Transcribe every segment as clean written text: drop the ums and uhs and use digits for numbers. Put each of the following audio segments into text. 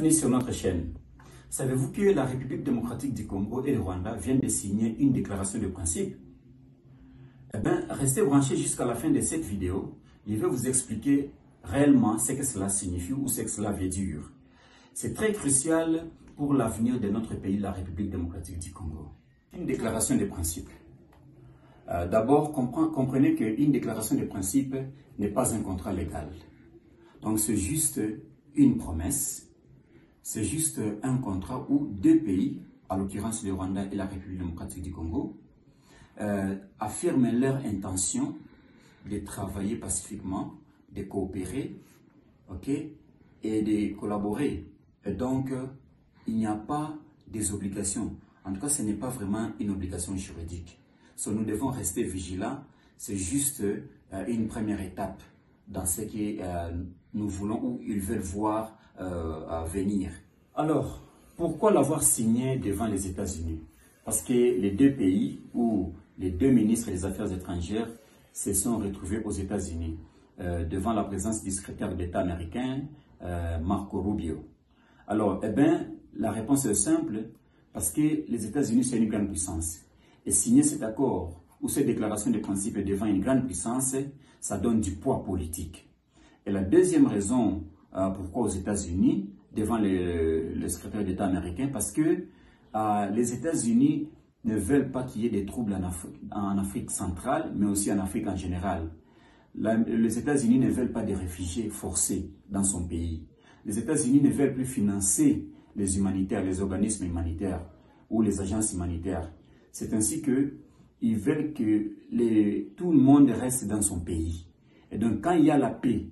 Bienvenue sur notre chaîne. Savez-vous que la République démocratique du Congo et le Rwanda viennent de signer une déclaration de principe? Eh bien, restez branchés jusqu'à la fin de cette vidéo. Je vais vous expliquer réellement ce que cela signifie ou ce que cela veut dire. C'est très crucial pour l'avenir de notre pays, la République démocratique du Congo. Une déclaration de principe. D'abord, comprenez qu'une déclaration de principe n'est pas un contrat légal. Donc, c'est juste une promesse. C'est juste un contrat où deux pays, à l'occurrence le Rwanda et la République démocratique du Congo, affirment leur intention de travailler pacifiquement, de coopérer, et de collaborer. Et donc, il n'y a pas des obligations. En tout cas, ce n'est pas vraiment une obligation juridique. So, nous devons rester vigilants. C'est juste une première étape dans ce que nous voulons ou ils veulent voir venir. Alors, pourquoi l'avoir signé devant les États-Unis? Parce que les deux pays ou les deux ministres des Affaires étrangères se sont retrouvés aux États-Unis devant la présence du secrétaire d'État américain Marco Rubio. Alors, la réponse est simple, parce que les États-Unis, c'est une grande puissance. Et signer cet accord ou cette déclaration de principe devant une grande puissance, ça donne du poids politique. Et la deuxième raison pourquoi aux États-Unis, devant le secrétaire d'État américain, parce que les États-Unis ne veulent pas qu'il y ait des troubles en Afrique centrale, mais aussi en Afrique en général. Les États-Unis ne veulent pas des réfugiés forcés dans son pays. Les États-Unis ne veulent plus financer les humanitaires, les organismes humanitaires ou les agences humanitaires. C'est ainsi qu'ils veulent que tout le monde reste dans son pays. Et donc, quand il y a la paix,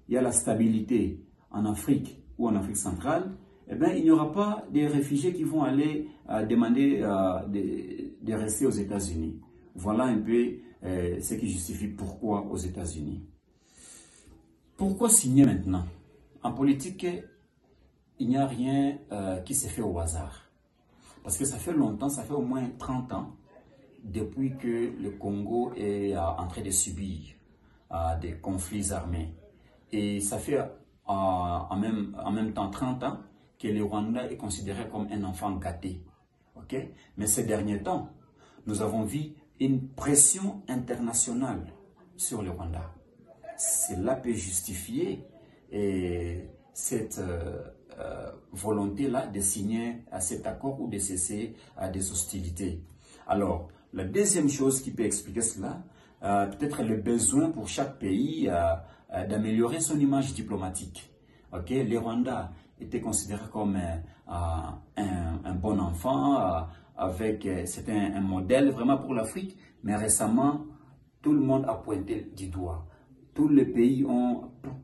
il y a la stabilité en Afrique ou en Afrique centrale, il n'y aura pas des réfugiés qui vont aller demander de rester aux États-Unis. Voilà un peu ce qui justifie pourquoi aux États-Unis. Pourquoi signer maintenant? En politique, il n'y a rien qui se fait au hasard. Parce que ça fait longtemps, ça fait au moins 30 ans, depuis que le Congo est en train de subir des conflits armés. Et ça fait en même temps 30 ans que le Rwanda est considéré comme un enfant gâté. Mais ces derniers temps, nous avons vu une pression internationale sur le Rwanda. Cela peut justifier cette volonté-là de signer cet accord ou de cesser des hostilités. Alors, la deuxième chose qui peut expliquer cela, peut-être le besoin pour chaque pays d'améliorer son image diplomatique. Le Rwanda était considéré comme un bon enfant, c'était un modèle vraiment pour l'Afrique, mais récemment, tout le monde a pointé du doigt.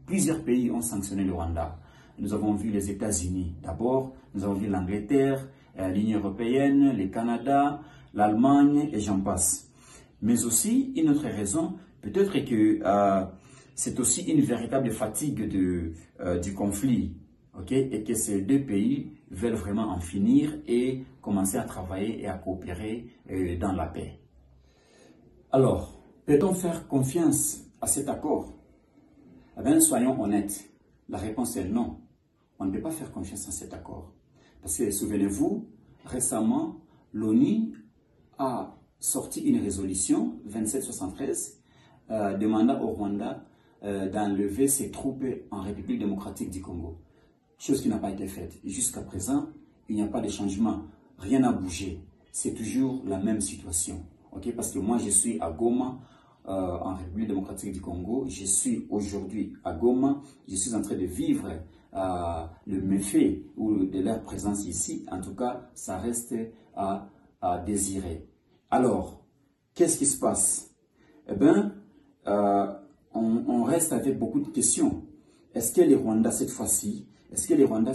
Plusieurs pays ont sanctionné le Rwanda. Nous avons vu les États-Unis d'abord, nous avons vu l'Angleterre, l'Union européenne, le Canada, l'Allemagne et j'en passe. Mais aussi, une autre raison, peut-être que c'est aussi une véritable fatigue du conflit, et que ces deux pays veulent vraiment en finir et commencer à travailler et à coopérer dans la paix. Alors, peut-on faire confiance à cet accord? Soyons honnêtes, la réponse est non. On ne peut pas faire confiance à cet accord. Parce que, souvenez-vous, récemment, l'ONU a sorti une résolution 2773 demandant au Rwanda d'enlever ses troupes en République démocratique du Congo. Chose qui n'a pas été faite. Jusqu'à présent, il n'y a pas de changement. Rien n'a bougé. C'est toujours la même situation. Parce que moi, je suis à Goma, en République démocratique du Congo. Je suis aujourd'hui à Goma. Je suis en train de vivre le méfait ou de leur présence ici. En tout cas, ça reste à désirer. Alors, qu'est-ce qui se passe? On reste avec beaucoup de questions. Est-ce que le Rwanda, cette fois-ci, est-ce que le Rwanda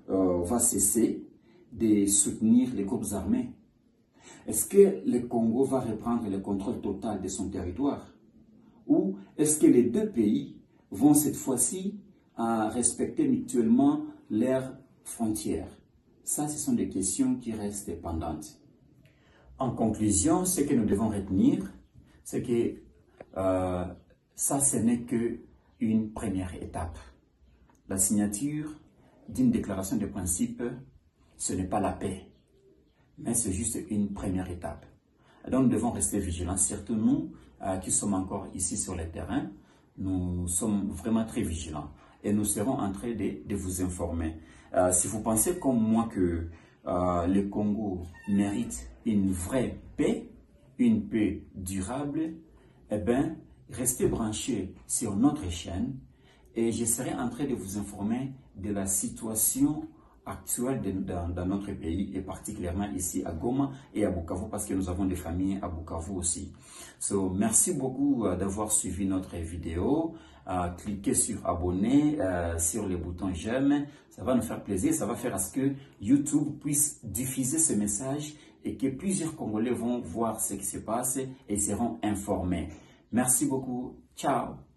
va cesser de soutenir les groupes armés? Est-ce que le Congo va reprendre le contrôle total de son territoire? Ou est-ce que les deux pays vont cette fois-ci respecter mutuellement leurs frontières? Ça, ce sont des questions qui restent pendantes. En conclusion, ce que nous devons retenir, c'est que ça, ce n'est qu'une première étape. La signature d'une déclaration de principe, ce n'est pas la paix, mais c'est juste une première étape. Donc nous devons rester vigilants, surtout nous qui sommes encore ici sur le terrain, nous sommes vraiment très vigilants et nous serons en train de vous informer. Si vous pensez comme moi que le Congo mérite une vraie paix, une paix durable, eh bien, restez branchés sur notre chaîne et je serai en train de vous informer de la situation actuelle dans notre pays et particulièrement ici à Goma et à Bukavu parce que nous avons des familles à Bukavu aussi. Merci beaucoup d'avoir suivi notre vidéo. Cliquez sur abonner, sur le bouton j'aime. Ça va nous faire plaisir. Ça va faire à ce que YouTube puisse diffuser ce message et que plusieurs Congolais vont voir ce qui se passe et seront informés. Merci beaucoup. Ciao.